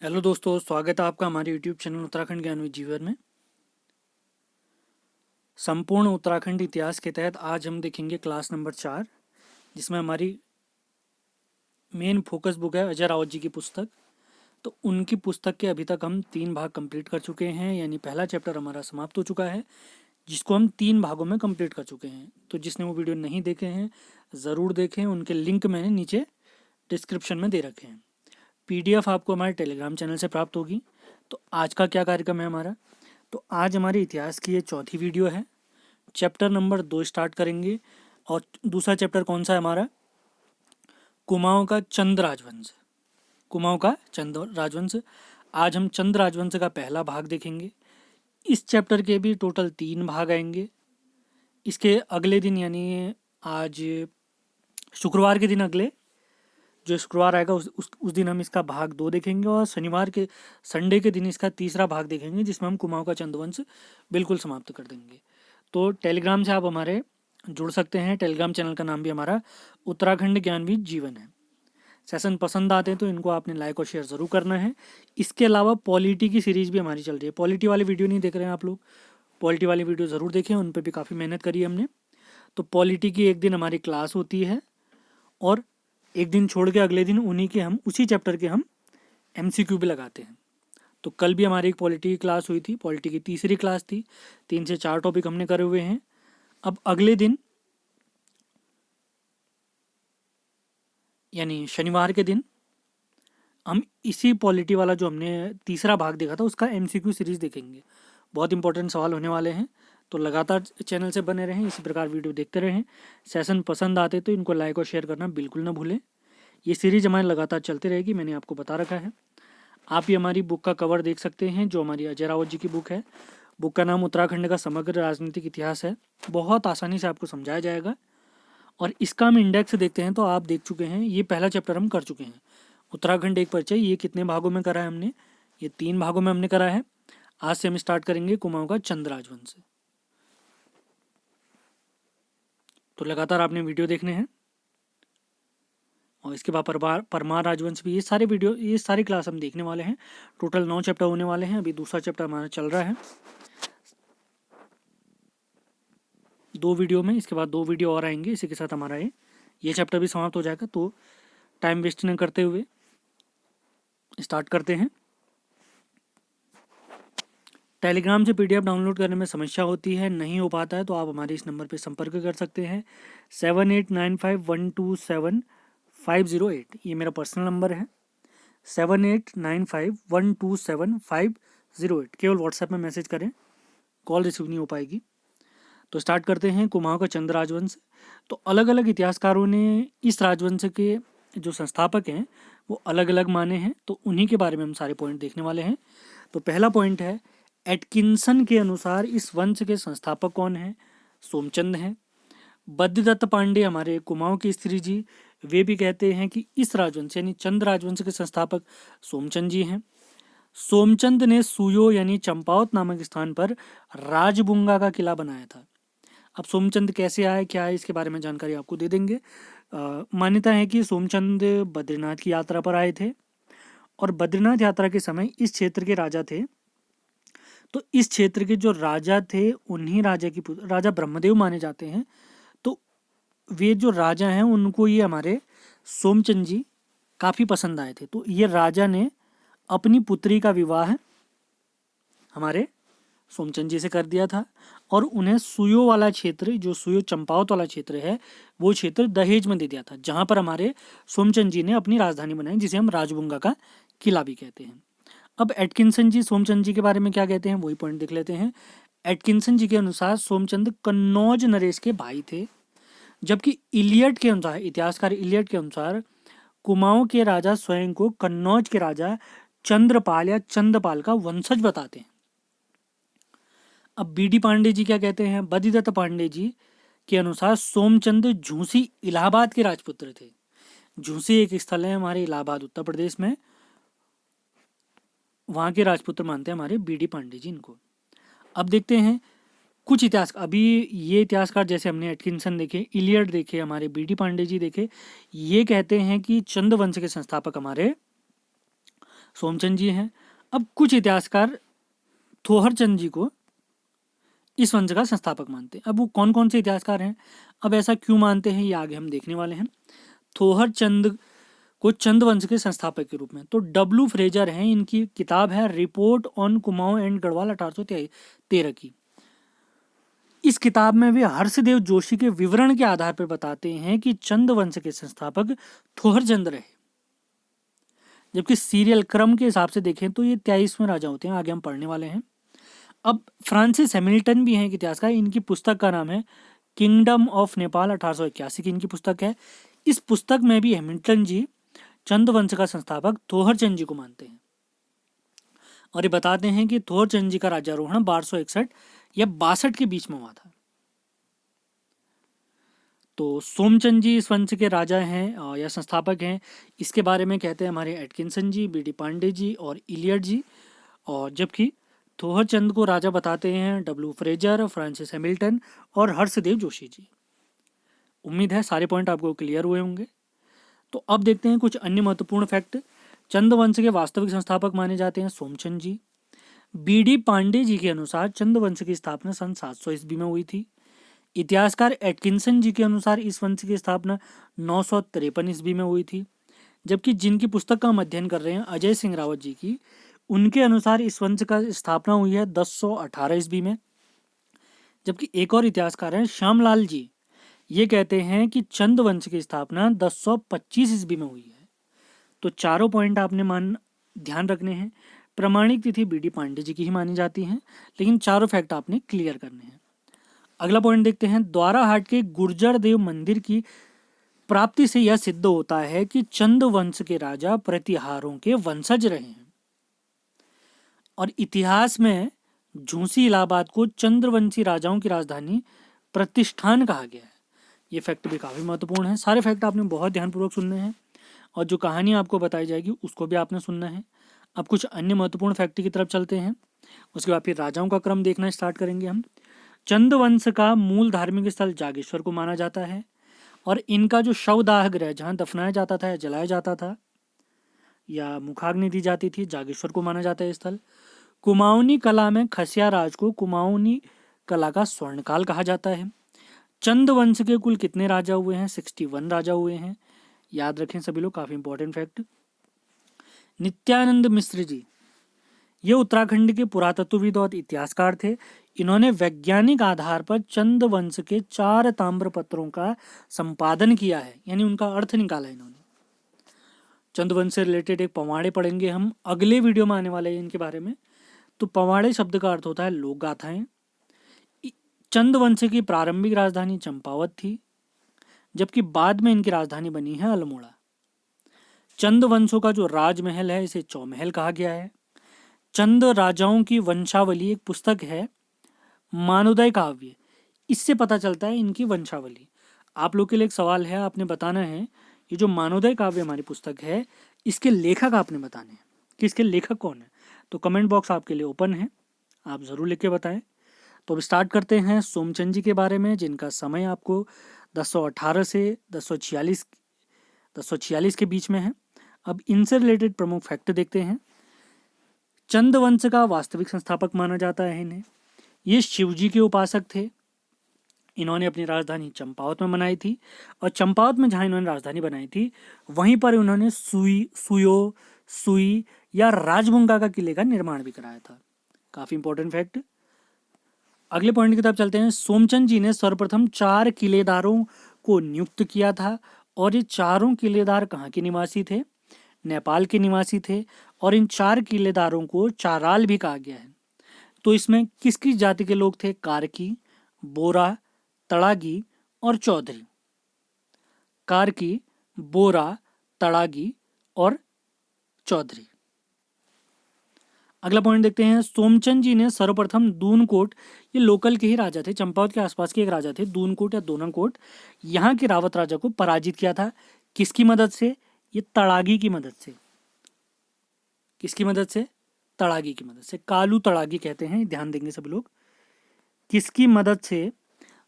Hello दोस्तों, स्वागत है आपका हमारे यूट्यूब चैनल उत्तराखंड ज्ञान विद जीवन में। संपूर्ण उत्तराखंड इतिहास के तहत आज हम देखेंगे क्लास नंबर 4, जिसमें हमारी मेन फोकस बुक है अजय रावत जी की पुस्तक। तो उनकी पुस्तक के अभी तक हम 3 भाग कंप्लीट कर चुके हैं, यानी पहला चैप्टर हमारा समाप्त हो चुका है, जिसको हम 3 भागों में कंप्लीट कर चुके हैं। तो जिसने वो वीडियो नहीं देखे हैं ज़रूर देखें, उनके लिंक मैंने नीचे डिस्क्रिप्शन में दे रखे हैं। पीडीएफ आपको हमारे टेलीग्राम चैनल से प्राप्त होगी। तो आज का क्या कार्यक्रम है हमारा, तो आज हमारे इतिहास की ये चौथी वीडियो है। चैप्टर नंबर 2 स्टार्ट करेंगे। और दूसरा चैप्टर कौन सा है हमारा? कुमाऊं का चंद राजवंश। कुमाऊं का चंद राजवंश। आज हम चंद राजवंश का पहला भाग देखेंगे। इस चैप्टर के भी टोटल 3 भाग आएंगे। इसके अगले दिन यानी आज शुक्रवार के दिन, अगले जो शुक्रवार आएगा उस दिन हम इसका भाग 2 देखेंगे, और शनिवार के संडे के दिन इसका तीसरा भाग देखेंगे, जिसमें हम कुमाऊं का चंदवंश बिल्कुल समाप्त कर देंगे। तो टेलीग्राम से आप हमारे जुड़ सकते हैं। टेलीग्राम चैनल का नाम भी हमारा उत्तराखंड ज्ञानविद जीवन है। सेशन पसंद आते हैं तो इनको आपने लाइक और शेयर ज़रूर करना है। इसके अलावा पॉलिटी की सीरीज़ भी हमारी चल रही है। पॉलिटी वाली वीडियो नहीं देख रहे हैं आप लोग, पॉलिटी वाली वीडियो ज़रूर देखें, उन पर भी काफ़ी मेहनत करी है हमने। तो पॉलिटी की एक दिन हमारी क्लास होती है, और एक दिन छोड़ के अगले दिन उन्हीं के हम उसी चैप्टर के हम एमसीक्यू भी लगाते हैं। तो कल भी हमारी एक पॉलिटी की क्लास हुई थी, पॉलिटी की तीसरी क्लास थी। 3 से 4 टॉपिक हमने करे हुए हैं। अब अगले दिन यानी शनिवार के दिन हम इसी पॉलिटी वाला जो हमने तीसरा भाग देखा था उसका एमसीक्यू सीरीज़ देखेंगे। बहुत इंपॉर्टेंट सवाल होने वाले हैं, तो लगातार चैनल से बने रहें, इसी प्रकार वीडियो देखते रहें। सेशन पसंद आते तो इनको लाइक और शेयर करना बिल्कुल ना भूलें। ये सीरीज़ हमारी लगातार चलती रहेगी, मैंने आपको बता रखा है। आप ये हमारी बुक का कवर देख सकते हैं, जो हमारी अजय रावत जी की बुक है। बुक का नाम उत्तराखंड का समग्र राजनीतिक इतिहास है। बहुत आसानी से आपको समझाया जाएगा। और इसका हम इंडेक्स देखते हैं तो आप देख चुके हैं, ये पहला चैप्टर हम कर चुके हैं। उत्तराखंड एक परिचय, ये कितने भागों में करा है हमने? ये 3 भागों में हमने करा है। आज से हम स्टार्ट करेंगे कुमाऊं का चंद राजवंश से। तो लगातार आपने वीडियो देखने हैं, और इसके बाद परमार राजवंश भी। ये सारी क्लास हम देखने वाले हैं। टोटल 9 चैप्टर होने वाले हैं। अभी दूसरा चैप्टर हमारा चल रहा है 2 वीडियो में। इसके बाद 2 वीडियो और आएंगे, इसी के साथ हमारा ये चैप्टर भी समाप्त हो जाएगा। तो टाइम वेस्ट न करते हुए स्टार्ट करते हैं। टेलीग्राम से पीडीएफ डाउनलोड करने में समस्या होती है, नहीं हो पाता है, तो आप हमारे इस नंबर पर संपर्क कर सकते हैं 7895127508। ये मेरा पर्सनल नंबर है 7895127508। केवल व्हाट्सएप में मैसेज करें, कॉल रिसीव नहीं हो पाएगी। तो स्टार्ट करते हैं कुमाऊं का चंद राजवंश। तो अलग अलग इतिहासकारों ने इस राजवंश के जो संस्थापक हैं वो अलग अलग माने हैं, तो उन्हीं के बारे में हम सारे पॉइंट देखने वाले हैं। तो पहला पॉइंट है, एटकिंसन के अनुसार इस वंश के संस्थापक कौन हैं? सोमचंद हैं। बद्रीदत्त पांडे हमारे कुमाऊं की स्त्री जी, वे भी कहते हैं कि इस राजवंश यानी चंद राजवंश के संस्थापक सोमचंद जी हैं। सोमचंद ने सुयो यानी चंपावत नामक स्थान पर राजबुंगा का किला बनाया था। अब सोमचंद कैसे आए, क्या है, इसके बारे में जानकारी आपको दे देंगे। मान्यता है कि सोमचंद बद्रीनाथ की यात्रा पर आए थे, और बद्रीनाथ यात्रा के समय इस क्षेत्र के राजा थे। तो इस क्षेत्र के जो राजा थे उन्हीं राजा ब्रह्मदेव माने जाते हैं। तो वे जो राजा हैं उनको ये हमारे सोमचंद जी काफ़ी पसंद आए थे। तो ये राजा ने अपनी पुत्री का विवाह हमारे सोमचंद जी से कर दिया था, और उन्हें सुयो वाला क्षेत्र, जो सुयो चंपावत वाला क्षेत्र है, वो क्षेत्र दहेज में दे दिया था, जहाँ पर हमारे सोमचंद जी ने अपनी राजधानी बनाई, जिसे हम राजबुंगा का किला भी कहते हैं। अब एटकिंसन जी सोमचंद जी के बारे में क्या कहते हैं, वही पॉइंट देख लेते हैं। एटकिंसन जी के अनुसार सोमचंद कन्नौज नरेश के भाई थे, जबकि इलियट के अनुसार, इतिहासकार इलियट के अनुसार, कुमाऊं के राजा स्वयं को कन्नौज के राजा चंद्रपाल या चंदपाल का वंशज बताते हैं। अब बीडी पांडे जी क्या कहते हैं? बद्रीदत्त पांडे जी के अनुसार सोमचंद झूसी इलाहाबाद के राजपुत्र थे। झूसी एक स्थल है हमारे इलाहाबाद उत्तर प्रदेश में, वहाँ के राजपुत्र मानते हैं हमारे बीडी पांडे जी इनको। अब देखते हैं कुछ इतिहास। अभी ये इतिहासकार जैसे हमने एटकिंसन देखे, इलियट देखे, हमारे बीडी पांडे जी देखे, ये कहते हैं कि चंद वंश के संस्थापक हमारे सोमचंद जी हैं। अब कुछ इतिहासकार थोहरचंद जी को इस वंश का संस्थापक मानते हैं। अब वो कौन कौन से इतिहासकार हैं, अब ऐसा क्यों मानते हैं, ये आगे हम देखने वाले हैं। थोहरचंद को चंद वंश के संस्थापक के रूप में तो डब्ल्यू फ्रेजर हैं, इनकी किताब है report on Kumaon and Garhwal 1813 की। इस किताब में वे हर्षदेव जोशी के विवरण के आधार पर बताते हैं कि चंद वंश के संस्थापक थोहरचंद रहे। जबकि सीरियल क्रम के हिसाब से देखें तो ये 23वें राजा होते हैं, आगे हम पढ़ने वाले हैं। अब फ्रांसिस हैमिल्टन भी हैं एक इतिहासकार, इनकी पुस्तक का नाम है किंगडम ऑफ नेपाल 1881 की इनकी पुस्तक है। इस पुस्तक में भी हैमिल्टन जी चंद वंश का संस्थापक थोहरचंद जी को मानते हैं और ये बताते हैं कि थोहरचंद जी का राज्यारोहण 1261 या 62 के बीच में हुआ था। तो सोमचंद जी इस वंश के राजा हैं या संस्थापक हैं, इसके बारे में कहते हैं हमारे एटकिंसन जी, बी डी पांडे जी और इलियट जी। और जबकि थोहरचंद को राजा बताते हैं डब्ल्यू फ्रेजर, फ्रांसिस हैमिल्टन और हर्षदेव जोशी जी। उम्मीद है सारे पॉइंट आपको क्लियर हुए होंगे। तो अब देखते हैं कुछ अन्य महत्वपूर्ण फैक्ट। चंद वंश के वास्तविक संस्थापक माने जाते हैं सोमचंद जी। बी डी पांडे जी के अनुसार चंद वंश की स्थापना सन 700 ईस्वी में हुई थी। इतिहासकार एटकिंसन जी के अनुसार इस वंश की स्थापना 953 ईस्वी में हुई थी। जबकि जिनकी पुस्तक का हम अध्ययन कर रहे हैं अजय सिंह रावत जी की, उनके अनुसार इस वंश का स्थापना हुई है 1018 ईस्वी में। जबकि एक और इतिहासकार हैं श्यामलाल जी, ये कहते हैं कि चंद वंश की स्थापना 1025 ईस्वी में हुई है। तो चारों पॉइंट आपने ध्यान रखने हैं। प्रमाणिक तिथि बी डी पांडे जी की ही मानी जाती है, लेकिन चारों फैक्ट आपने क्लियर करने हैं। अगला पॉइंट देखते हैं। द्वाराहाट के गुर्जर देव मंदिर की प्राप्ति से यह सिद्ध होता है कि चंद वंश के राजा प्रतिहारों के वंशज रहे हैं। और इतिहास में झूसी इलाहाबाद को चंद्रवंशी राजाओं की राजधानी प्रतिष्ठान कहा गया है। ये फैक्ट भी काफ़ी महत्वपूर्ण है। सारे फैक्ट आपने बहुत ध्यानपूर्वक सुनने हैं और जो कहानी आपको बताई जाएगी उसको भी आपने सुनना है। अब कुछ अन्य महत्वपूर्ण फैक्ट की तरफ चलते हैं, उसके बाद फिर राजाओं का क्रम देखना स्टार्ट करेंगे हम। चंद वंश का मूल धार्मिक स्थल जागेश्वर को माना जाता है और इनका जो शवदाह गृह जहाँ दफनाया जाता था या जलाया जाता था या मुखाग्नि दी जाती थी, जागेश्वर को माना जाता है स्थल। कुमाऊनी कला में खसिया राज को कुमाऊनी कला का स्वर्णकाल कहा जाता है। चंद वंश के कुल कितने राजा हुए हैं? 61 राजा हुए हैं, याद रखें सभी लोग, काफी इंपॉर्टेंट फैक्ट। नित्यानंद मिश्र जी ये उत्तराखंड के पुरातत्वविद और इतिहासकार थे। इन्होंने वैज्ञानिक आधार पर चंद वंश के 4 ताम्र पत्रों का संपादन किया है, यानी उनका अर्थ निकाला इन्होंने। चंद वंश से रिलेटेड एक पवाड़े पढ़ेंगे हम, अगले वीडियो में आने वाले हैं इनके बारे में। तो पवाड़े शब्द का अर्थ होता है लोक गाथाएं। चंद वंश की प्रारंभिक राजधानी चंपावत थी, जबकि बाद में इनकी राजधानी बनी है अल्मोड़ा। चंद वंशों का जो राजमहल है इसे चौमहल कहा गया है। चंद राजाओं की वंशावली एक पुस्तक है मानोदय काव्य, इससे पता चलता है इनकी वंशावली। आप लोग के लिए एक सवाल है, आपने बताना है ये जो मानोदय काव्य हमारी पुस्तक है इसके लेखक आपने बताने हैं कि इसके लेखक कौन है। तो कमेंट बॉक्स आपके लिए ओपन है, आप ज़रूर लिख के बताएं। तो अब स्टार्ट करते हैं सोमचंद जी के बारे में, जिनका समय आपको 1018 से 1046 के बीच में है। अब इनसे रिलेटेड प्रमुख फैक्ट देखते हैं। चंद वंश का वास्तविक संस्थापक माना जाता है इन्हें। ये शिवजी के उपासक थे। इन्होंने अपनी राजधानी चंपावत में बनाई थी और चंपावत में जहाँ इन्होंने राजधानी बनाई थी वहीं पर उन्होंने सुई या राजभुंगा का किले का निर्माण भी कराया था। काफ़ी इंपॉर्टेंट फैक्ट। अगले पॉइंट की तरफ चलते हैं। सोमचंद जी ने सर्वप्रथम 4 किलेदारों को नियुक्त किया था और ये चारों किलेदार कहाँ के निवासी थे? नेपाल के निवासी थे। और इन 4 किलेदारों को चाराल भी कहा गया है। तो इसमें किस किस जाति के लोग थे? कार्की, बोरा, तड़ागी और चौधरी। कार्की, बोरा, तड़ागी और चौधरी। अगला पॉइंट देखते हैं। सोमचंद जी ने सर्वप्रथम दूनकोट, ये लोकल के ही राजा थे, चंपावत के आसपास के एक राजा थे, दूनकोट या दोनकोट, यहाँ के रावत राजा को पराजित किया था। किसकी मदद से? ये तड़ागी की मदद से। किसकी मदद से? तड़ागी की मदद से। कालू तड़ागी कहते हैं, ध्यान देंगे सब लोग। किसकी मदद से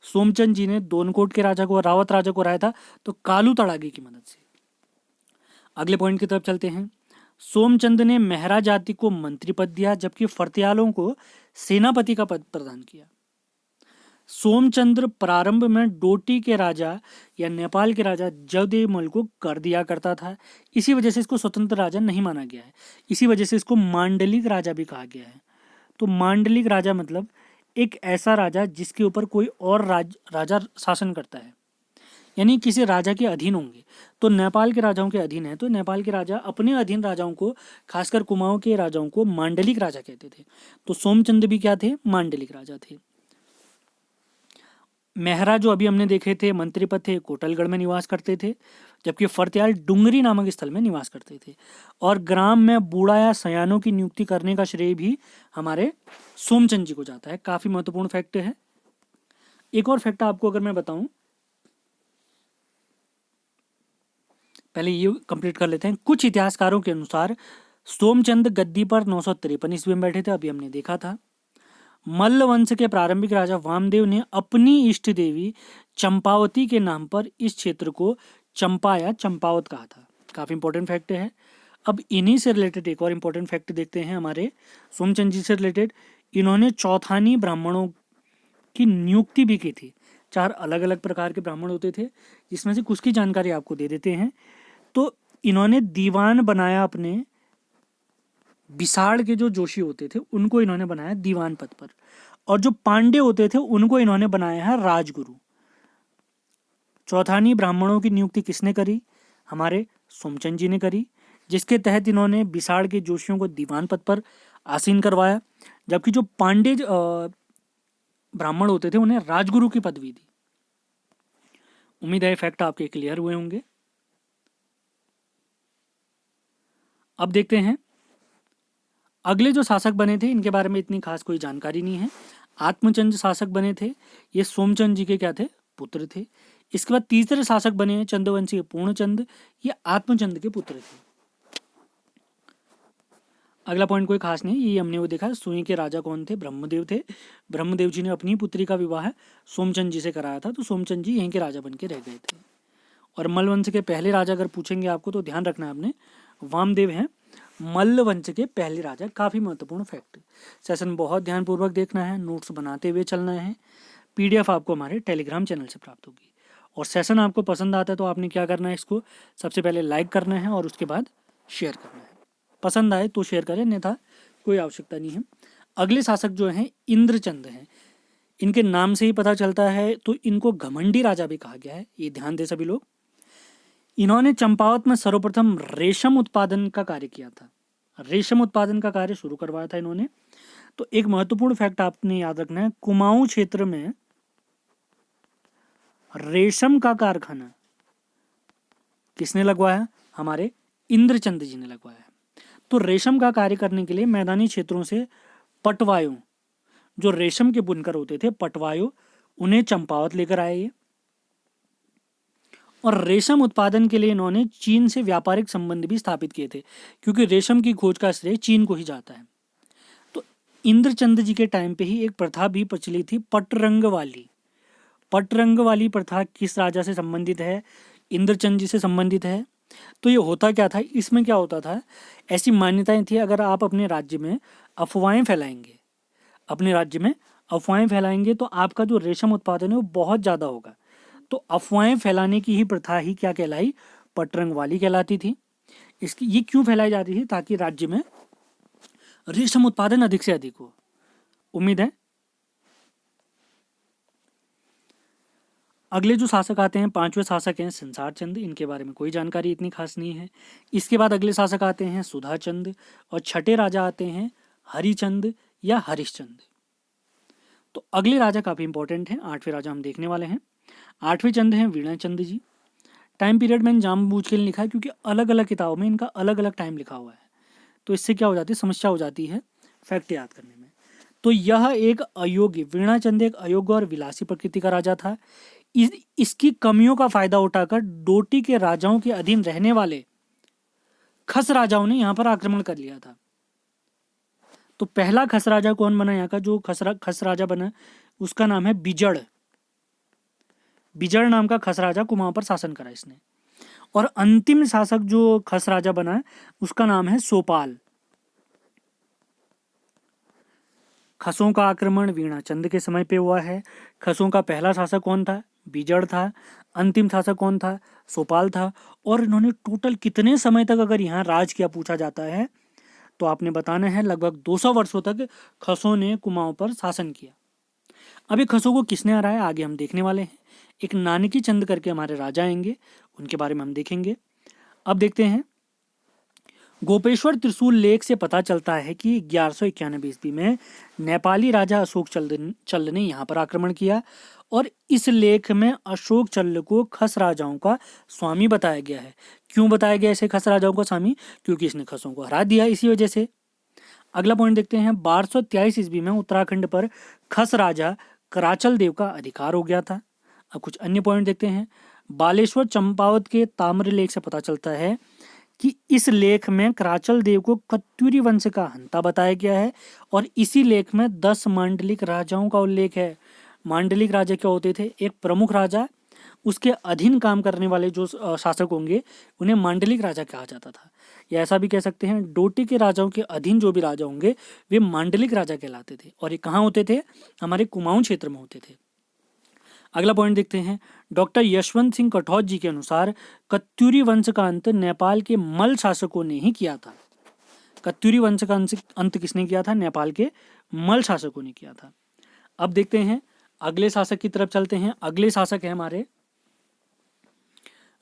सोमचंद जी ने दोनकोट के राजा को, रावत राजा को हराया था? तो कालू तड़ागी की मदद से। अगले पॉइंट की तरफ चलते हैं। सोमचंद ने मेहरा जाति को मंत्री पद दिया, जबकि फर्त्यालों को सेनापति का पद प्रदान किया। सोमचंद्र प्रारंभ में डोटी के राजा या नेपाल के राजा जयदेवमल को कर दिया करता था। इसी वजह से इसको स्वतंत्र राजा नहीं माना गया है। इसी वजह से इसको मांडलिक राजा भी कहा गया है। तो मांडलिक राजा मतलब एक ऐसा राजा जिसके ऊपर कोई और राजा शासन करता है, यानी किसी राजा के अधीन होंगे। तो नेपाल के राजाओं के अधीन है, तो नेपाल के राजा अपने अधीन राजाओं को, खासकर कुमाऊं के राजाओं को मांडलिक राजा कहते थे। तो सोमचंद भी क्या थे? मांडलिक राजा थे। मेहरा जो अभी हमने देखे थे मंत्री पद थे, कोटलगढ़ में निवास करते थे, जबकि फर्त्याल डुंगरी नामक स्थल में निवास करते थे। और ग्राम में बूढ़ा या सयानों की नियुक्ति करने का श्रेय भी हमारे सोमचंद जी को जाता है। काफी महत्वपूर्ण फैक्ट है। एक और फैक्ट आपको अगर मैं बताऊं, पहले ये कंप्लीट कर लेते हैं। कुछ इतिहासकारों के अनुसार सोमचंद गद्दी पर 953 ईस्वी में बैठे थे, अभी हमने देखा था। मल्ल वंश के प्रारंभिक राजा वामदेव ने अपनी इष्ट देवी चंपावती के नाम पर इस क्षेत्र को चंपा या चंपावत कहा था। काफी इंपॉर्टेंट फैक्ट है। अब इन्हीं से रिलेटेड एक और इम्पोर्टेंट फैक्ट देखते हैं हमारे सोमचंद जी से रिलेटेड। इन्होंने चौथानी ब्राह्मणों की नियुक्ति भी की थी। 4 अलग अलग प्रकार के ब्राह्मण होते थे, जिसमें से कुछ की जानकारी आपको दे देते हैं। तो इन्होंने दीवान बनाया अपने बिसाड़ के जो जोशी होते थे उनको इन्होंने बनाया दीवान पद पर, और जो पांडे होते थे उनको इन्होंने बनाया है राजगुरु। चौथानी ब्राह्मणों की नियुक्ति किसने करी? हमारे सोमचंद जी ने करी, जिसके तहत इन्होंने बिसाड़ के जोशियों को दीवान पद पर आसीन करवाया, जबकि जो पांडे ब्राह्मण होते थे उन्हें राजगुरु की पदवी दी। उम्मीद है फैक्ट आपके क्लियर हुए होंगे। अब देखते हैं अगले जो शासक बने थे, इनके बारे में इतनी खास कोई जानकारी नहीं है। आत्मचंद शासक बने थे, ये सोमचंद जी के क्या थे? पुत्र थे। इसके बाद तीसरे शासक बने हैं चंद्रवंशी पूर्णचंद, ये आत्मचंद के पुत्र थे। अगला पॉइंट कोई खास नहीं, ये हमने वो देखा। सुई के राजा कौन थे? ब्रह्मदेव थे। ब्रह्मदेव जी ने अपनी पुत्री का विवाह सोमचंद जी से कराया था, तो सोमचंद जी यहीं के राजा बन के रह गए थे। और मल्ल वंश के पहले राजा अगर पूछेंगे आपको तो ध्यान रखना है आपने, वामदेव हैं मल्ल वंश के पहले राजा। काफी महत्वपूर्ण फैक्ट। सेशन बहुत ध्यानपूर्वक देखना है, नोट्स बनाते हुए चलना है। पीडीएफ आपको हमारे टेलीग्राम चैनल से प्राप्त होगी। और सेशन आपको पसंद आता है तो आपने क्या करना है, इसको सबसे पहले लाइक करना है और उसके बाद शेयर करना है। पसंद आए तो शेयर करें, अन्यथा कोई आवश्यकता नहीं है। अगले शासक जो हैं इंद्रचंद हैं। इनके नाम से ही पता चलता है, तो इनको घमंडी राजा भी कहा गया है, ये ध्यान दे सभी लोग। इन्होंने चंपावत में सर्वप्रथम रेशम उत्पादन का कार्य किया था। रेशम उत्पादन का कार्य शुरू करवाया था इन्होंने। तो एक महत्वपूर्ण फैक्ट आपने याद रखना है, कुमाऊं क्षेत्र में रेशम का कारखाना किसने लगवाया? हमारे इंद्रचंद जी ने लगवाया। तो रेशम का कार्य करने के लिए मैदानी क्षेत्रों से पटवायों, जो रेशम के बुनकर होते थे पटवायों, उन्हें चंपावत लेकर आए ये। और रेशम उत्पादन के लिए इन्होंने चीन से व्यापारिक संबंध भी स्थापित किए थे, क्योंकि रेशम की खोज का श्रेय चीन को ही जाता है। तो इंद्रचंद जी के टाइम पे ही एक प्रथा भी प्रचलित थी, पटरंग वाली। पटरंग वाली प्रथा किस राजा से संबंधित है? इंद्रचंद जी से संबंधित है। तो ये होता क्या था, इसमें क्या होता था, ऐसी मान्यताएं थी, अगर आप अपने राज्य में अफवाहें फैलाएंगे, तो आपका जो रेशम उत्पादन है वो बहुत ज़्यादा होगा। तो अफवाहें फैलाने की ही प्रथा ही क्या कहलाई? पटरंग वाली कहलाती थी। इसकी ये क्यों फैलाई जाती थी? ताकि राज्य में रेशम उत्पादन अधिक से अधिक हो। उम्मीद है। अगले जो शासक आते हैं, 5वें शासक हैं संसार चंद। इनके बारे में कोई जानकारी इतनी खास नहीं है। इसके बाद अगले शासक आते हैं सुधा चंद, और छठे राजा आते हैं हरिचंद या हरिश्चंद। तो अगले राजा काफी इंपॉर्टेंट हैं, 8वें राजा हम देखने वाले हैं। 8वें चंद हैं वीणाचंद जी। टाइम पीरियड मैंने जानबूझ के लिए लिखा है, क्योंकि अलग अलग किताबों में इनका अलग अलग टाइम लिखा हुआ है, तो इससे क्या हो जाती है, समस्या हो जाती है फैक्ट याद करने में। तो यह एक अयोग्य, वीणाचंद एक अयोग्य और विलासी प्रकृति का राजा था। इसकी कमियों का फायदा उठाकर डोटी के राजाओं के अधीन रहने वाले खस राजाओं ने यहाँ पर आक्रमण कर लिया था। तो पहला खस राजा कौन बना? यहाँ का जो खस राजा बना उसका नाम है बिजड़। बिजड़ नाम का खस राजा कुमाऊं पर शासन करा इसने। और अंतिम शासक जो खस राजा बना है उसका नाम है सोपाल। खसों का आक्रमण वीणाचंद के समय पे हुआ है। खसों का पहला शासक कौन था? बिजड़ था। अंतिम शासक कौन था? सोपाल था। और इन्होंने टोटल कितने समय तक अगर यहाँ राज किया पूछा जाता है तो आपने बताना है लगभग 200 वर्षों तक खसों ने कुमाऊं पर शासन किया। अब ये खसों को किसने हराया आगे हम देखने वाले हैं। एक नानकी चंद करके हमारे राजा आएंगे, उनके बारे में हम देखेंगे। अब देखते हैं, गोपेश्वर त्रिशूल लेख से पता चलता है कि 1191 ईस्वी में नेपाली राजा अशोक चल्ल ने यहाँ पर आक्रमण किया और इस लेख में अशोक चल्ल को खस राजाओं का स्वामी बताया गया है। क्यों बताया गया इसे खस राजाओं का स्वामी? क्योंकि इसने खसों को हरा दिया, इसी वजह से। अगला पॉइंट देखते हैं, 1223 ईस्वी में उत्तराखंड पर खस राजा कराचल देव का अधिकार हो गया था। अब कुछ अन्य पॉइंट देखते हैं, बालेश्वर चंपावत के ताम्र लेख से पता चलता है कि इस लेख में कराचल देव को कत्यूरी वंश का हंता बताया गया है और इसी लेख में 10 मांडलिक राजाओं का उल्लेख है। मांडलिक राजा क्या होते थे? एक प्रमुख राजा, उसके अधीन काम करने वाले जो शासक होंगे उन्हें मांडलिक राजा कहा जाता था। या ऐसा भी कह सकते हैं डोटी के राजाओं के अधीन जो भी राजा होंगे वे मांडलिक राजा कहलाते थे और ये कहाँ होते थे? हमारे कुमाऊं क्षेत्र में होते थे। अगला पॉइंट देखते हैं, डॉक्टर यशवंत सिंह कठौत जी के अनुसार कत्यूरी वंश का अंत नेपाल के मल शासकों ने ही किया था। कत्यूरी वंश का अंत किसने किया था? नेपाल के मल शासकों ने किया था। अब देखते हैं अगले शासक की तरफ चलते हैं। अगले शासक है हमारे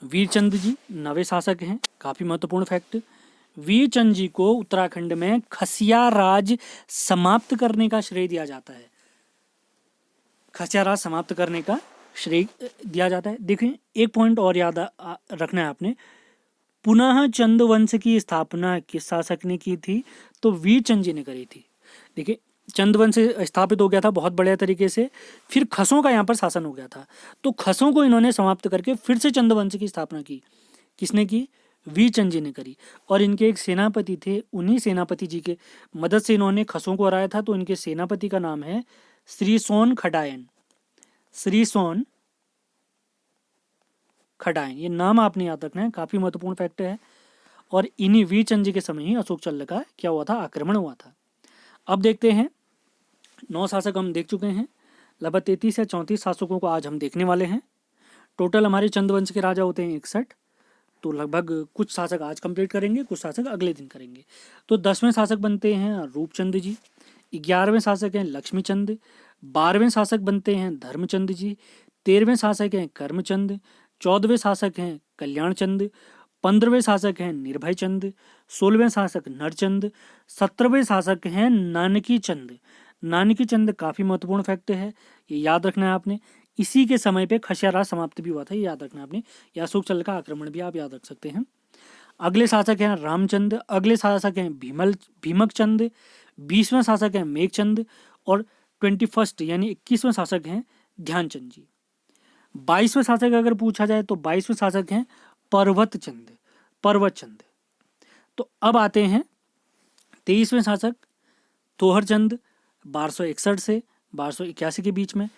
वीरचंद जी, नवे शासक हैं। काफी महत्वपूर्ण फैक्ट, वीरचंद जी को उत्तराखंड में खसिया राज समाप्त करने का श्रेय दिया जाता है। खसिया राज समाप्त करने का श्रेय दिया जाता है। देखिए एक पॉइंट और याद रखना है आपने, पुनः चंद वंश की स्थापना किस शासक ने की थी? तो वीरचंद जी ने करी थी। देखिए चंद वंश स्थापित हो गया था बहुत बढ़िया तरीके से, फिर खसों का यहाँ पर शासन हो गया था, तो खसों को इन्होंने समाप्त करके फिर से चंद वंश की स्थापना की। किसने की? वीरचंद जी ने करी। और इनके एक सेनापति थे, उन्हीं सेनापति जी के मदद से इन्होंने खसों को हराया था। तो इनके सेनापति का नाम है श्रीसोन खडायन। श्रीसोन खडायन, ये नाम आपने याद रखना है, काफी महत्वपूर्ण फैक्ट है। और इन्हीं वीरचंद जी के समय ही अशोक चल्ल का क्या हुआ था? आक्रमण हुआ था। अब देखते हैं, 9 शासक हम देख चुके हैं, लगभग 33 या 34 शासकों को आज हम देखने वाले हैं। टोटल हमारे चंद वंश के राजा होते हैं 61, तो लगभग कुछ शासक आज कंप्लीट करेंगे, कुछ शासक अगले दिन करेंगे। तो 10वें शासक बनते हैं रूपचंद जी, 11वें शासक हैं लक्ष्मीचंद, 12वें शासक बनते हैं धर्मचंद जी, 13वें शासक हैं कर्मचंद, 14वें शासक हैं कल्याणचंद, 15वें शासक हैं निर्भय चंद, 16वें शासक नरचंद, 17वें शासक हैं नानकी चंद। नानकी चंद काफी महत्वपूर्ण फैक्ट है, ये याद रखना है आपने। इसी के समय पे खसिया राज समाप्त भी हुआ था, ये याद रखना है आपने। या अशोक चल्ल का आक्रमण भी आप याद रख सकते हैं। अगले शासक हैं रामचंद, अगले शासक हैं भीमक चंद, 20वें शासक हैं मेघचंद और 21 यानी 21वें शासक हैं ध्यानचंद जी। 22वें शासक अगर पूछा जाए तो 22वें शासक हैं पर्वत चंद। तो अब आते हैं 23वें शासक तोहर चंद, 1261 से 1281 के बीच में।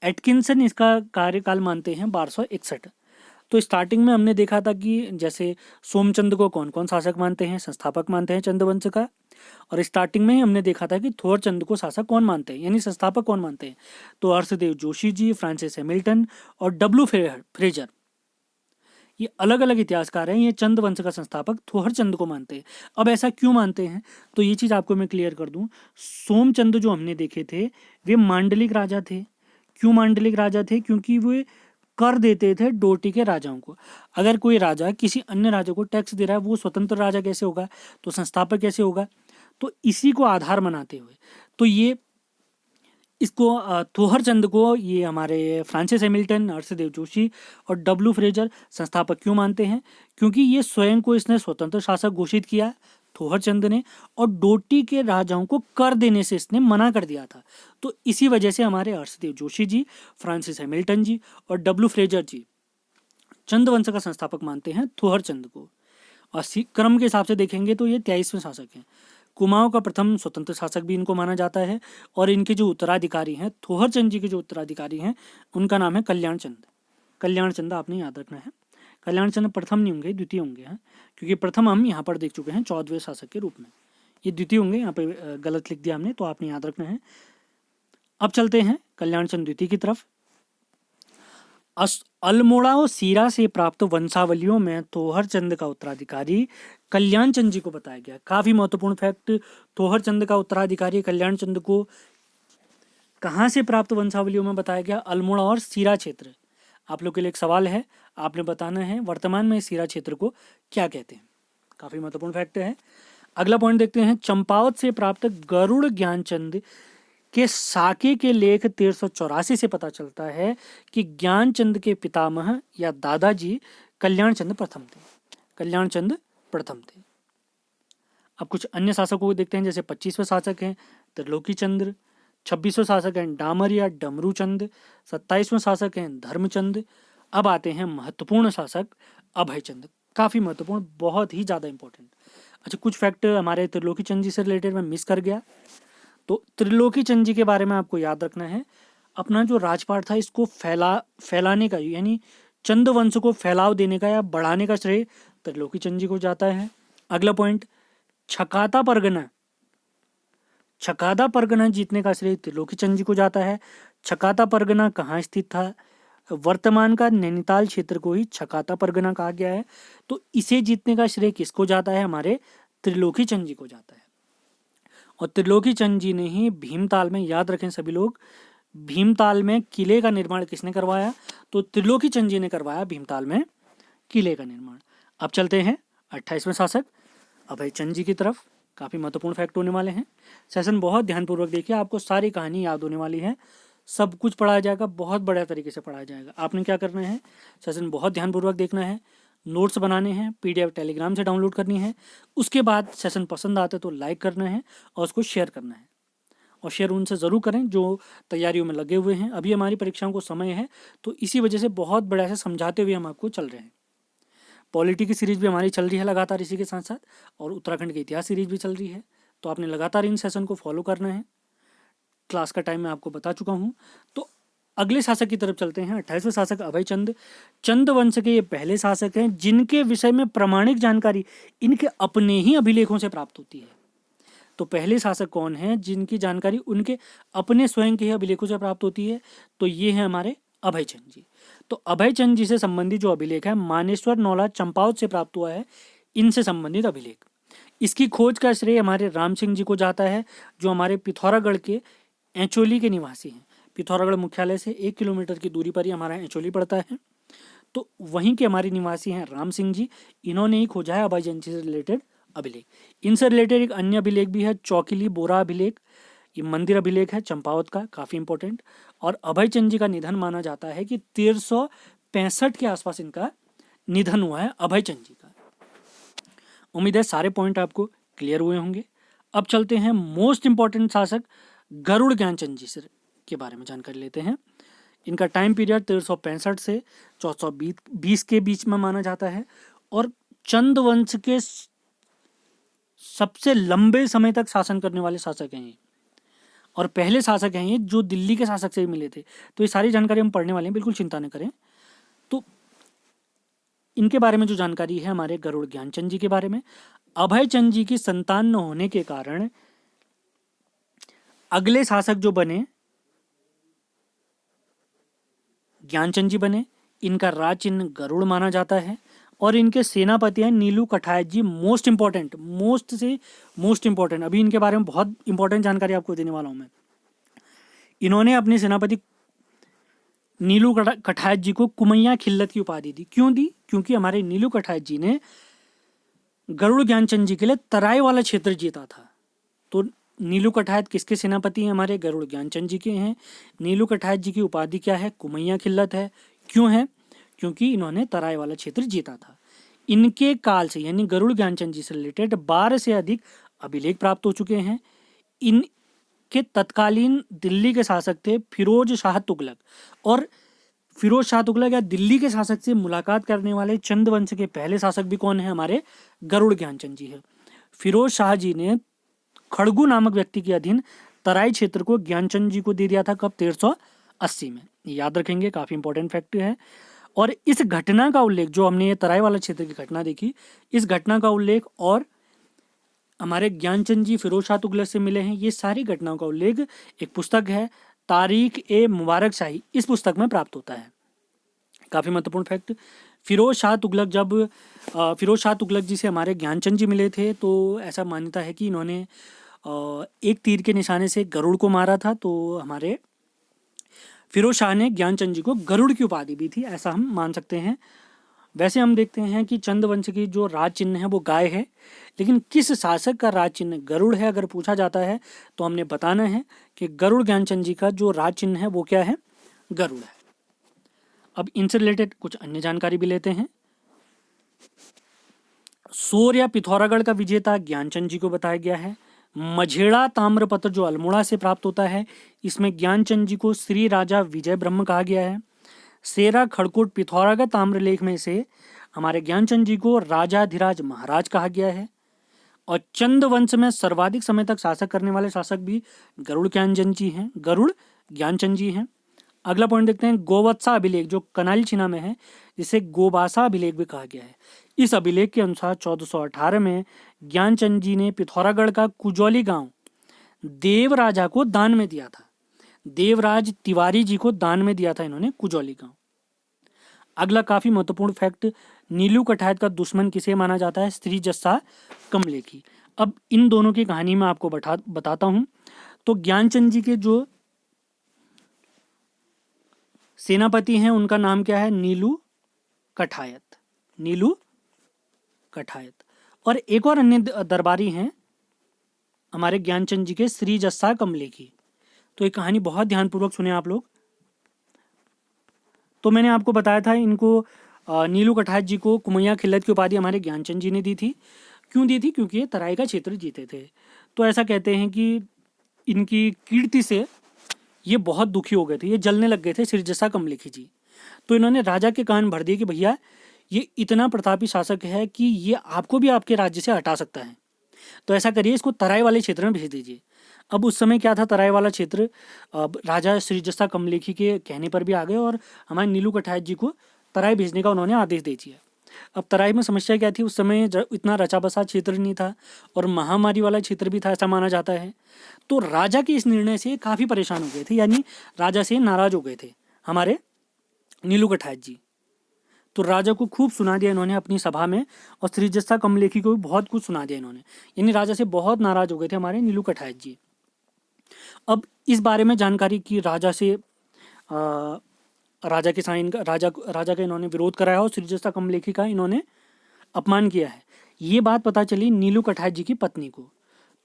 एटकिंसन इसका कार्यकाल मानते हैं 1261। तो स्टार्टिंग में हमने देखा था कि जैसे सोमचंद को कौन कौन शासक मानते हैं? संस्थापक मानते हैं चंद्रवंश का। और स्टार्टिंग में ही हमने देखा था कि थोरचंद को शासक कौन मानते हैं, यानी संस्थापक कौन मानते हैं? तो हर्षदेव जोशी जी, फ्रांसिस हैमिल्टन और डब्ल्यू फ्रेजर, ये अलग अलग इतिहासकार हैं, ये चंद वंश का संस्थापक थोहरचंद को मानते हैं। अब ऐसा क्यों मानते हैं? तो ये चीज़ आपको मैं क्लियर कर दूं। सोमचंद जो हमने देखे थे वे मांडलिक राजा थे। क्यों मांडलिक राजा थे? क्योंकि वे कर देते थे डोटी के राजाओं को। अगर कोई राजा किसी अन्य राजा को टैक्स दे रहा है, वो स्वतंत्र राजा कैसे होगा? तो संस्थापक कैसे होगा? तो इसी को आधार बनाते हुए तो ये इसको थोहरचंद को ये हमारे फ्रांसिस हैमिल्टन, हर्षदेव जोशी और डब्ल्यू फ्रेजर संस्थापक क्यों मानते हैं? क्योंकि ये स्वयं को इसने स्वतंत्र शासक घोषित किया थोहरचंद ने, और डोटी के राजाओं को कर देने से इसने मना कर दिया था। तो इसी वजह से हमारे हर्षदेव जोशी जी, फ्रांसिस हैमिल्टन जी और डब्ल्यू फ्रेजर जी चंद वंश का संस्थापक मानते हैं थोहरचंद को। और क्रम के हिसाब से देखेंगे तो ये 23वें शासक हैं। कुमाऊं का प्रथम स्वतंत्र शासक भी इनको माना जाता है। और इनके जो उत्तराधिकारी हैं, थोहरचंद जी के जो उत्तराधिकारी हैं, उनका नाम है कल्याणचंद। कल्याणचंद आपने याद रखना है। कल्याण चंद्र प्रथम नहीं होंगे, द्वितीय होंगे। हाँ, क्योंकि प्रथम हम यहाँ पर देख चुके हैं 14वें शासक के रूप में, ये द्वितीय होंगे। यहाँ पे गलत लिख दिया हमने, तो आपने याद रखना है। अब चलते हैं कल्याण चंद्र द्वितीय की तरफ। अल्मोड़ा और सीरा से प्राप्त वंशावलियों में तोहर चंद का उत्तराधिकारी कल्याण चंद जी को बताया गया। काफी महत्वपूर्ण फैक्ट, तोहर चंद का उत्तराधिकारी कल्याण चंद को कहाँ से प्राप्त वंशावलियों में बताया गया? अल्मोड़ा और सीरा क्षेत्र। आप लोग के लिए एक सवाल है, आपने बताना है वर्तमान में सीरा क्षेत्र को क्या कहते हैं। काफी महत्वपूर्ण फैक्ट है। अगला पॉइंट देखते हैं, चंपावत से प्राप्त गरुड़ ज्ञानचंद के साके के लेख 1384 से पता चलता है कि ज्ञानचंद के पितामह या दादाजी कल्याण चंद प्रथम थे। कल्याण चंद प्रथम थे। अब कुछ अन्य शासकों को देखते हैं, जैसे 25वें शासक हैं त्रिलोकी चंद्र, 26वें शासक हैं डामर या डमरू चंद, 27वें शासक हैं धर्मचंद। अब आते हैं महत्वपूर्ण शासक अभय चंद। काफी महत्वपूर्ण, बहुत ही ज्यादा इंपॉर्टेंट। अच्छा, कुछ फैक्ट हमारे त्रिलोकी चंद जी से रिलेटेड मैं मिस कर गया, तो त्रिलोकी चंद जी के बारे में आपको याद रखना है। अपना जो राजपाट था इसको फैलाने का, यानी चंद वंश को फैलाव देने का या बढ़ाने का श्रेय त्रिलोकी चंद जी को जाता है। अगला पॉइंट, छकाता परगना जीतने का श्रेय त्रिलोकी चंद जी को जाता है। छकाता परगना कहाँ स्थित था? वर्तमान का नैनीताल क्षेत्र को ही छकाता परगना कहा गया है। तो इसे जीतने का श्रेय किसको जाता है? हमारे त्रिलोकी चंद जी को जाता है। और त्रिलोकी चंद जी ने ही भीमताल में, याद रखें सभी लोग, भीमताल में किले का निर्माण किसने करवाया? तो त्रिलोकी चंद जी ने करवाया भीमताल में किले का निर्माण। अब चलते हैं 28वें शासक अभय चंद जी की तरफ। काफी महत्वपूर्ण फैक्ट होने वाले हैं। सेशन बहुत ध्यानपूर्वक देखिए, आपको सारी कहानी याद होने वाली है, सब कुछ पढ़ाया जाएगा, बहुत बढ़िया तरीके से पढ़ाया जाएगा। आपने क्या करना है, सेशन बहुत ध्यानपूर्वक देखना है, नोट्स बनाने हैं, पीडीएफ टेलीग्राम से डाउनलोड करनी है। उसके बाद सेशन पसंद आते तो लाइक करना है और उसको शेयर करना है, और शेयर उनसे ज़रूर करें जो तैयारियों में लगे हुए हैं। अभी हमारी परीक्षाओं को समय है, तो इसी वजह से बहुत बढ़िया से समझाते हुए हम आपको चल रहे हैं। पॉलिटी की सीरीज भी हमारी चल रही है लगातार इसी के साथ साथ, और उत्तराखंड की इतिहास सीरीज भी चल रही है। तो आपने लगातार इन सेशन को फॉलो करना है। क्लास का टाइम मैं आपको बता चुका हूँ। तो अगले शासक की तरफ चलते हैं। 28वें शासक अभय चंद। चंद वंश के ये पहले शासक हैं जिनके विषय में प्रामाणिक जानकारी इनके अपने ही अभिलेखों से प्राप्त होती है। तो पहले शासक कौन है जिनकी जानकारी उनके अपने स्वयं के ही अभिलेखों से प्राप्त होती है? तो ये है हमारे अभय चंद जी। तो अभय चंद जी से संबंधित जो अभिलेख है मानेश्वर नौला चंपावत से प्राप्त हुआ है, इनसे संबंधित अभिलेख। इसकी खोज का श्रेय हमारे राम सिंह जी को जाता है, जो हमारे पिथौरागढ़ के एंचोली के निवासी हैं। पिथौरागढ़ मुख्यालय से 1 किलोमीटर की दूरी पर ही हमारा एंचोली पड़ता है। तो वहीं के हमारे निवासी हैं राम सिंह जी। इन्होंने ही खोजा है अभय चंद जी से रिलेटेड अभिलेख। इनसे रिलेटेड एक अन्य अभिलेख भी है, चौकिली बोरा अभिलेख। ये मंदिर अभिलेख है चंपावत का, काफ़ी इंपॉर्टेंट। और अभय चंद जी का निधन माना जाता है कि 1365 के आसपास इनका निधन हुआ है अभय चंद जी का। उम्मीद है सारे पॉइंट आपको क्लियर हुए होंगे। अब चलते हैं मोस्ट इंपॉर्टेंट शासक गरुड़ ज्ञानचंद जी से के बारे में जानकारी लेते हैं। इनका टाइम पीरियड 1365 से 1420 के बीच में माना जाता है, और चंद वंश के सबसे लंबे समय तक शासन करने वाले शासक हैं ये, और पहले शासक हैं ये जो दिल्ली के शासक से भी मिले थे। तो ये सारी जानकारी हम पढ़ने वाले हैं, बिल्कुल चिंता न करें। तो इनके बारे में जो जानकारी है हमारे गरुड़ ज्ञानचंद जी के बारे में, अभय चंद जी की संतान न होने के कारण अगले शासक जो बने ज्ञानचंद जी बने। इनका राज चिन्ह गरुड़ माना जाता है, और इनके सेनापति हैं नीलू कठायत जी। मोस्ट इंपॉर्टेंट, मोस्ट से मोस्ट इंपॉर्टेंट, अभी इनके बारे में बहुत इंपॉर्टेंट जानकारी आपको देने वाला हूं मैं। इन्होंने अपने सेनापति नीलू कठायत जी को कुमैया खिल्लत की उपाधि दी। क्यों दी? क्योंकि हमारे नीलू कठायत जी ने गरुड़ ज्ञानचंद जी के लिए तराई वाला क्षेत्र जीता था। तो नीलू कठायत किसके सेनापति हैं? हमारे गरुड़ ज्ञानचंद जी के हैं। नीलू कठायत जी की उपाधि क्या है? कुमैया खिल्लत है। क्यों है? क्योंकि इन्होंने तराई वाला क्षेत्र जीता था। इनके काल से यानी गरुड़ ज्ञानचंद जी से रिलेटेड 12 से अधिक अभिलेख प्राप्त हो चुके हैं। इनके तत्कालीन दिल्ली के शासक थे फिरोज शाह तुगलक, और फिरोज शाह तुगलक या दिल्ली के शासक से मुलाकात करने वाले चंद वंश के पहले शासक भी कौन है? हमारे गरुड़ ज्ञानचंद जी है। फिरोज शाह जी ने खड़गू नामक व्यक्ति के अधीन तराई क्षेत्र को ज्ञानचंद जी को दे दिया था। कब? 1380 में। याद रखेंगे, काफी इंपॉर्टेंट फैक्ट है। और इस घटना का उल्लेख, जो हमने ये तराई वाला क्षेत्र की घटना देखी, इस घटना का उल्लेख और हमारे ज्ञानचंद जी फिरोज शाह तुगलक से मिले हैं, ये सारी घटनाओं का उल्लेख एक पुस्तक है तारीख ए मुबारक शाही, इस पुस्तक में प्राप्त होता है। काफ़ी महत्वपूर्ण फैक्ट, फिरोज शाह तुगलक जी से हमारे ज्ञानचंद जी मिले थे, तो ऐसा मान्यता है कि इन्होंने एक तीर के निशाने से गरुड़ को मारा था। तो हमारे फिरोज शाह ने ज्ञानचंद जी को गरुड़ की उपाधि दी थी, ऐसा हम मान सकते हैं। वैसे हम देखते हैं कि चंद वंश की जो राज चिन्ह है वो गाय है, लेकिन किस शासक का राज चिन्ह गरुड़ है अगर पूछा जाता है तो हमने बताना है कि गरुड़ ज्ञानचंद जी का जो राज चिन्ह है वो क्या है, गरुड़ है। अब इनसे रिलेटेड कुछ अन्य जानकारी भी लेते हैं। सोर या पिथौरागढ़ का विजेता ज्ञानचंद जी को बताया गया है। मझेड़ा ताम्रपत्र जो अल्मोड़ा से प्राप्त होता है, इसमें ज्ञानचंद जी को श्री राजा विजय ब्रह्म कहा गया है। सेरा खड़कोट पिथौरागढ़ ताम्रलेख में से हमारे ज्ञानचंद जी को राजाधिराज महाराज कहा गया है। और चंद वंश में सर्वाधिक समय तक शासक करने वाले शासक भी गरुड़ ज्ञानचंद जी हैं। अगला पॉइंट देखते हैं, गोवत्सा अभिलेख जो कनाली छिना में है, जिसे गोबासा अभिलेख भी कहा गया है। इस अभिलेख के अनुसार 1418 में ज्ञानचंद जी ने पिथौरागढ़ का कुजौली गांव देवराजा को दान में दिया था। देवराज तिवारी जी को दान में दिया था इन्होंने कुजौली गांव। अगला काफी महत्वपूर्ण फैक्ट, नीलू कठायत का दुश्मन किसे माना जाता है, श्री जस्सा कमलेखी। अब इन दोनों की कहानी मैं आपको बताता हूं। तो ज्ञानचंद जी के जो सेनापति हैं उनका नाम क्या है, नीलू कठायत। और एक और अन्य दरबारी हैं हमारे ज्ञानचंद जी के, श्री जस्सा कमलेखी। तो ये कहानी बहुत ध्यानपूर्वक सुने आप लोग। तो मैंने आपको बताया था इनको नीलू कठायत जी को कुमैया खिल्लत की उपाधि हमारे ज्ञानचंद जी ने दी थी। क्यों दी थी, क्योंकि ये तराई का क्षेत्र जीते थे। तो ऐसा कहते हैं कि इनकी कीर्ति से ये बहुत दुखी हो गए थे, ये जलने लग गए थे श्री जस्सा कमलेखी जी। तो इन्होंने राजा के कान भर दिए कि भैया ये इतना प्रतापी शासक है कि ये आपको भी आपके राज्य से हटा सकता है, तो ऐसा करिए इसको तराई वाले क्षेत्र में भेज दीजिए। अब उस समय क्या था, तराई वाला क्षेत्र राजा श्री जस्सा कमलेखी के कहने पर भी आ गए और हमारे नीलू कठायत जी को तराई भेजने का उन्होंने आदेश दे दिया। अब तराई में समस्या क्या थी, उस समय इतना रचा बसा क्षेत्र नहीं था और महामारी वाला क्षेत्र भी था, ऐसा माना जाता है। तो राजा के इस निर्णय से काफ़ी परेशान हो गए थे, यानी राजा से नाराज हो गए थे हमारे नीलू कठायत जी। तो राजा को खूब सुना दिया इन्होंने अपनी सभा में, और श्री जस्सा कमलेखी को भी बहुत कुछ सुना दिया इन्होंने, यानी राजा से बहुत नाराज हो गए थे हमारे नीलू कठायत जी। अब इस बारे में जानकारी की राजा से, राजा के साइन का राजा का इन्होंने विरोध कराया और श्री जस्सा कमलेखी का इन्होंने अपमान किया है। ये बात पता चली नीलू कठायत जी की पत्नी को।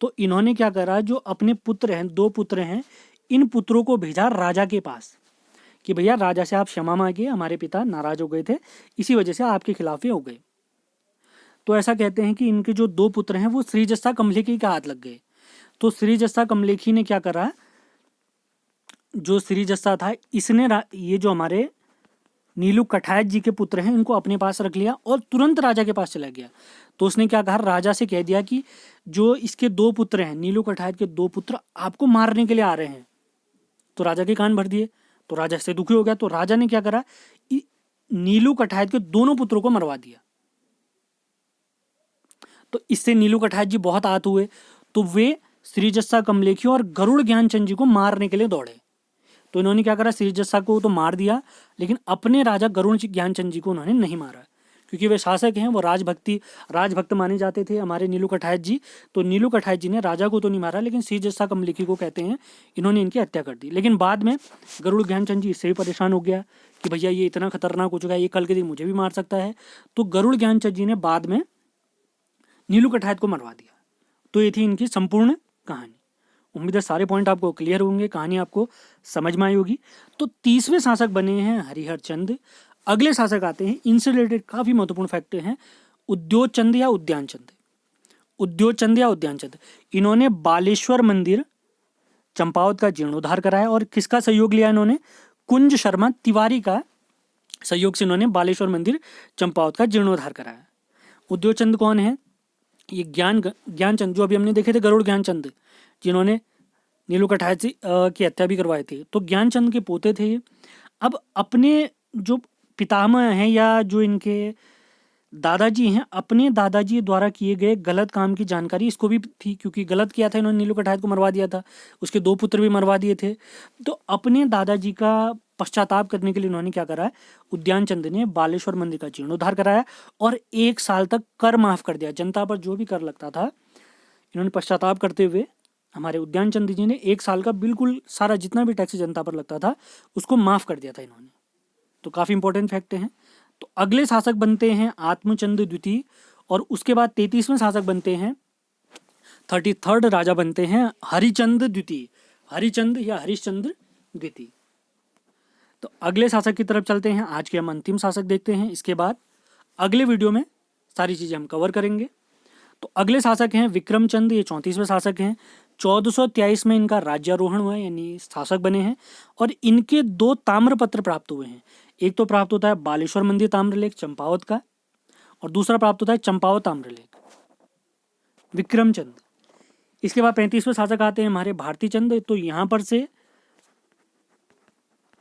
तो इन्होंने क्या करा, जो अपने पुत्र हैं, 2 पुत्र हैं, इन पुत्रों को भेजा राजा के पास कि भैया राजा से आप क्षमा मांगिए, हमारे पिता नाराज हो गए थे, इसी वजह से आपके खिलाफ ही हो गए। तो ऐसा कहते हैं कि इनके जो 2 पुत्र हैं वो श्री जस्सा कमलेखी के हाथ लग गए। तो श्री जस्सा कमलेखी ने क्या करा, जो श्री जस्सा था इसने ये जो हमारे नीलू कठायत जी के पुत्र हैं इनको अपने पास रख लिया और तुरंत राजा के पास चला गया। तो उसने क्या कहा, राजा से कह दिया कि जो इसके 2 पुत्र हैं, नीलू कठायत के 2 पुत्र आपको मारने के लिए आ रहे हैं। तो राजा के कान भर दिए। तो राजा से दुखी हो गया। तो राजा ने क्या करा, नीलू कठायत के दोनों पुत्रों को मरवा दिया। तो इससे नीलू कठायत जी बहुत आहत हुए। तो वे श्री जस्सा कमलेखी और गरुड़ ज्ञानचंद जी को मारने के लिए दौड़े। तो इन्होंने क्या करा, श्री जस्सा को तो मार दिया, लेकिन अपने राजा गरुड़ ज्ञानचंद जी को उन्होंने नहीं मारा, क्योंकि वे शासक हैं, वो राजभक्त माने जाते थे हमारे नीलू कठायत जी। तो नीलू कठायत जी ने राजा को तो नहीं मारा, लेकिन श्री जस्सा कमलेखी को कहते हैं इन्होंने इनकी हत्या कर दी। लेकिन बाद में गरुड़ ज्ञानचंद जी इससे भी परेशान हो गया कि भैया ये इतना खतरनाक हो चुका है, ये कल के दिन मुझे भी मार सकता है। तो गरुड़ ज्ञानचंद जी ने बाद में नीलू कठायत को मरवा दिया। तो ये थी इनकी संपूर्ण कहानी। उम्मीद है सारे पॉइंट आपको क्लियर होंगे, कहानी आपको समझ में आई होगी। तो 30वें शासक बने हैं हरिहर चंद। अगले शासक आते हैं, इनसे रिलेटेड काफ़ी महत्वपूर्ण फैक्ट हैं, उद्योतचंद या उद्यान चंद। इन्होंने बालेश्वर मंदिर चंपावत का जीर्णोद्धार कराया। और किसका सहयोग लिया इन्होंने, कुंज शर्मा तिवारी का सहयोग से इन्होंने बालेश्वर मंदिर चंपावत का जीर्णोद्धार कराया। उद्योतचंद कौन है, ये ज्ञानचंद जो अभी हमने देखे थे, गरुड़ ज्ञानचंद जिन्होंने नीलू कठायत की हत्या भी करवाई थी, तो ज्ञानचंद के पोते थे। अब अपने जो पितामह हैं या जो इनके दादाजी हैं, अपने दादाजी द्वारा किए गए गलत काम की जानकारी इसको भी थी, क्योंकि गलत किया था इन्होंने, नीलू कठायत को मरवा दिया था, उसके 2 पुत्र भी मरवा दिए थे। तो अपने दादाजी का पश्चाताप करने के लिए उन्होंने क्या करा है, उद्यान चंद ने बालेश्वर मंदिर का जीर्णोद्धार कराया और 1 साल तक कर माफ कर दिया। जनता पर जो भी कर लगता था, इन्होंने पश्चाताप करते हुए हमारे उद्यान चंद जी ने 1 साल का बिल्कुल सारा जितना भी टैक्स जनता पर लगता था उसको माफ कर दिया था इन्होंने। तो काफ़ी इंपॉर्टेंट फैक्ट हैं। तो अगले शासक बनते हैं आत्मचंद द्वितीय, और उसके बाद 33वें शासक बनते हैं, 33rd राजा बनते हैं हरिचंद द्वितीय, हरिचंद या हरिश्चंद्र द्वितीय। तो अगले शासक की तरफ चलते हैं। आज के हम अंतिम शासक देखते हैं, इसके बाद अगले वीडियो में सारी चीज़ें हम कवर करेंगे। तो अगले शासक हैं विक्रमचंद, ये 34वें शासक हैं। 1423 में इनका राज्यारोहण हुआ, यानी शासक बने हैं, और इनके 2 ताम्रपत्र प्राप्त हुए हैं। एक तो प्राप्त होता है बालेश्वर मंदिर ताम्रलेख चंपावत का, और दूसरा प्राप्त होता है चंपावत ताम्रलेख विक्रमचंद। इसके बाद 35वें शासक आते हैं हमारे भारती चंद। तो यहाँ पर से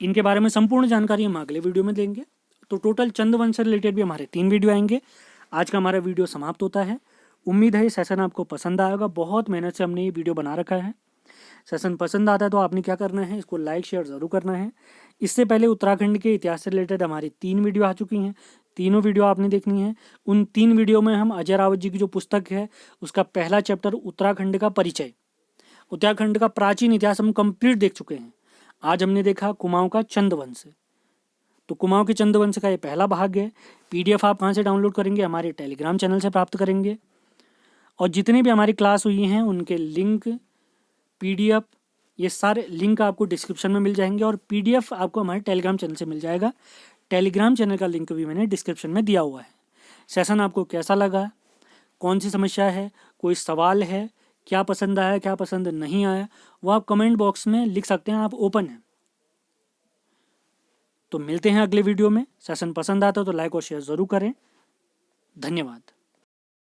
इनके बारे में संपूर्ण जानकारी हम अगले वीडियो में देंगे। तो टोटल चंद वंश से रिलेटेड भी हमारे 3 वीडियो आएंगे। आज का हमारा वीडियो समाप्त होता है। उम्मीद है ये सेशन आपको पसंद आएगा। बहुत मेहनत से हमने ये वीडियो बना रखा है। सेशन पसंद आता है तो आपने क्या करना है, इसको लाइक शेयर ज़रूर करना है। इससे पहले उत्तराखंड के इतिहास से रिलेटेड हमारी 3 वीडियो आ चुकी हैं, तीनों वीडियो आपने देखनी है। उन 3 वीडियो में हम अजय रावत जी की जो पुस्तक है उसका पहला चैप्टर उत्तराखंड का परिचय, उत्तराखंड का प्राचीन इतिहास हम कंप्लीट देख चुके हैं। आज हमने देखा कुमाऊं का चंदवंश। तो कुमाऊं के चंदवंश का ये पहला भाग है। PDF आप कहाँ से डाउनलोड करेंगे, हमारे टेलीग्राम चैनल से प्राप्त करेंगे। और जितनी भी हमारी क्लास हुई हैं उनके लिंक, PDF, ये सारे लिंक आपको डिस्क्रिप्शन में मिल जाएंगे, और PDF आपको हमारे टेलीग्राम चैनल से मिल जाएगा। टेलीग्राम चैनल का लिंक भी मैंने डिस्क्रिप्शन में दिया हुआ है। सेशन आपको कैसा लगा, कौन सी समस्या है, कोई सवाल है, क्या पसंद आया क्या पसंद नहीं आया, वो आप कमेंट बॉक्स में लिख सकते हैं, आप ओपन हैं। तो मिलते हैं अगले वीडियो में। सेशन पसंद आता है तो लाइक और शेयर ज़रूर करें। धन्यवाद।